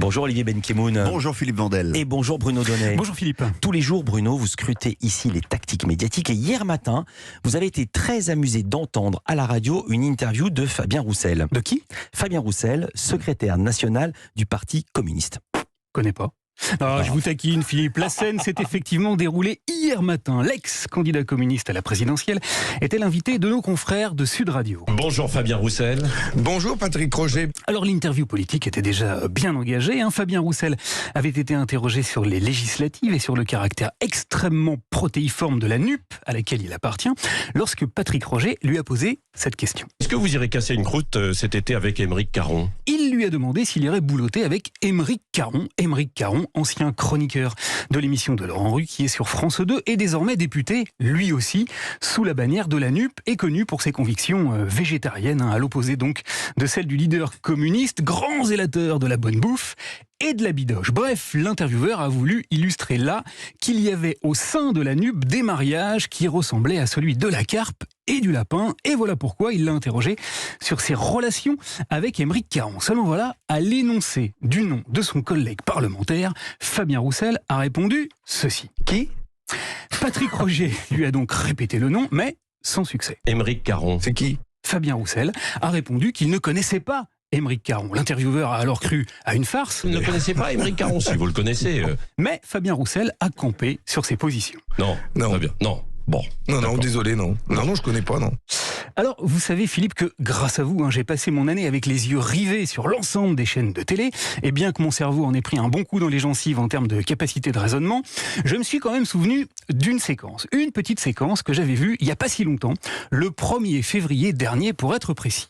Bonjour Olivier Benkemoun. Bonjour Philippe Vandel. Et bonjour Bruno Donnet. Bonjour Philippe. Tous les jours, Bruno, vous scrutez ici les tactiques médiatiques. Et hier matin, vous avez été très amusé d'entendre à la radio une interview de Fabien Roussel. De qui ? Fabien Roussel, secrétaire national du Parti communiste. Connais pas. Non, je vous taquine, Philippe. La scène s'est effectivement déroulée hier matin. L'ex-candidat communiste à la présidentielle était l'invité de nos confrères de Sud Radio. Bonjour Fabien Roussel. Bonjour Patrick Roger. Alors l'interview politique était déjà bien engagée. Fabien Roussel avait été interrogé sur les législatives et sur le caractère extrêmement protéiforme de la NUP à laquelle il appartient, lorsque Patrick Roger lui a posé cette question. Est-ce que vous irez casser une croûte cet été avec Aymeric Caron ? Il lui a demandé s'il irait boulotter avec Aymeric Caron. Aymeric Caron, ancien chroniqueur de l'émission de Laurent Ruquier sur France 2 et désormais député, lui aussi, sous la bannière de la NUP, et connu pour ses convictions végétariennes, à l'opposé donc de celle du leader communiste, grand zélateur de la bonne bouffe et de la bidoche. Bref, l'intervieweur a voulu illustrer là qu'il y avait au sein de la NUP des mariages qui ressemblaient à celui de la carpe et du lapin, et voilà pourquoi il l'a interrogé sur ses relations avec Aymeric Caron. Seulement voilà, à l'énoncé du nom de son collègue parlementaire, Fabien Roussel a répondu ceci. Qui ? Patrick Roger lui a donc répété le nom, mais sans succès. Aymeric Caron. C'est qui ? Fabien Roussel a répondu qu'il ne connaissait pas Aymeric Caron. L'intervieweur a alors cru à une farce. Vous ne connaissez pas Aymeric Caron, si vous le connaissez. Mais Fabien Roussel a campé sur ses positions. Non, Non. Fabien, non. Bon. Non, d'accord. désolé, non. Non, je connais pas, non. Alors, vous savez, Philippe, que grâce à vous, j'ai passé mon année avec les yeux rivés sur l'ensemble des chaînes de télé, et bien que mon cerveau en ait pris un bon coup dans les gencives en termes de capacité de raisonnement, je me suis quand même souvenu d'une séquence, une petite séquence que j'avais vue il n'y a pas si longtemps, le 1er février dernier pour être précis.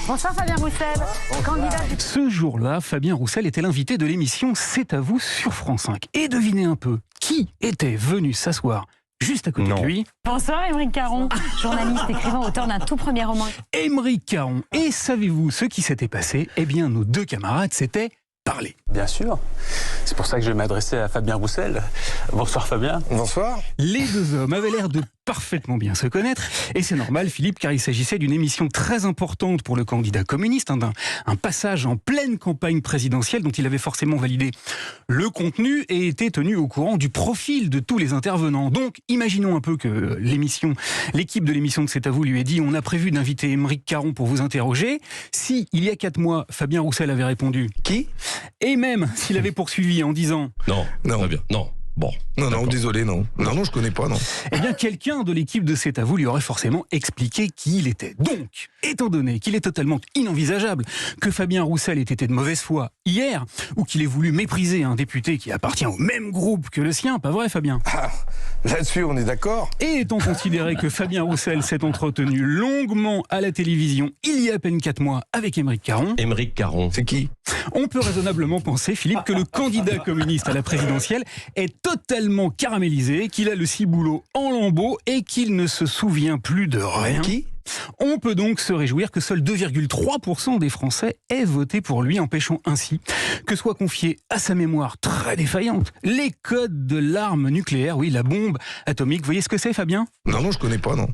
Bonsoir Fabien Roussel, candidat du... Ce jour-là, Fabien Roussel était l'invité de l'émission C'est à vous sur France 5. Et devinez un peu, qui était venu s'asseoir juste à côté de lui ? Bonsoir Aymeric Caron, journaliste, écrivain, auteur d'un tout premier roman. Aymeric Caron. Et savez-vous ce qui s'était passé ? Eh bien, nos deux camarades s'étaient parlé. Bien sûr. C'est pour ça que je vais m'adresser à Fabien Roussel. Bonsoir Fabien. Bonsoir. Les deux hommes avaient l'air de parfaitement bien se connaître, et c'est normal, Philippe, car il s'agissait d'une émission très importante pour le candidat communiste, un passage en pleine campagne présidentielle dont il avait forcément validé le contenu et était tenu au courant du profil de tous les intervenants. Donc, imaginons un peu que l'équipe de l'émission de C'est à vous lui ait dit « On a prévu d'inviter Aymeric Caron pour vous interroger ». Si, il y a 4 mois, Fabien Roussel avait répondu « Qui ?» Et même s'il avait poursuivi en disant « Non, Non. Fabien, non. Bon. Non, d'accord. désolé, non. Non, je connais pas, non. Eh bien, quelqu'un de l'équipe de C'est à vous lui aurait forcément expliqué qui il était. Donc, étant donné qu'il est totalement inenvisageable que Fabien Roussel ait été de mauvaise foi hier, ou qu'il ait voulu mépriser un député qui appartient au même groupe que le sien, pas vrai Fabien ? Là-dessus, on est d'accord. Et étant considéré que Fabien Roussel s'est entretenu longuement à la télévision il y a à peine 4 mois avec Aymeric Caron, Aymeric Caron. C'est qui ? on peut raisonnablement penser, Philippe, que le candidat communiste à la présidentielle est totalement caramélisé, qu'il a le ciboulot en lambeaux et qu'il ne se souvient plus de rien. Qui ? On peut donc se réjouir que seuls 2,3% des Français aient voté pour lui, empêchant ainsi que soit confié à sa mémoire très défaillante les codes de l'arme nucléaire, oui, la bombe atomique. Vous voyez ce que c'est, Fabien ? Non, je connais pas, non.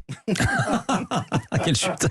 Quelle chute.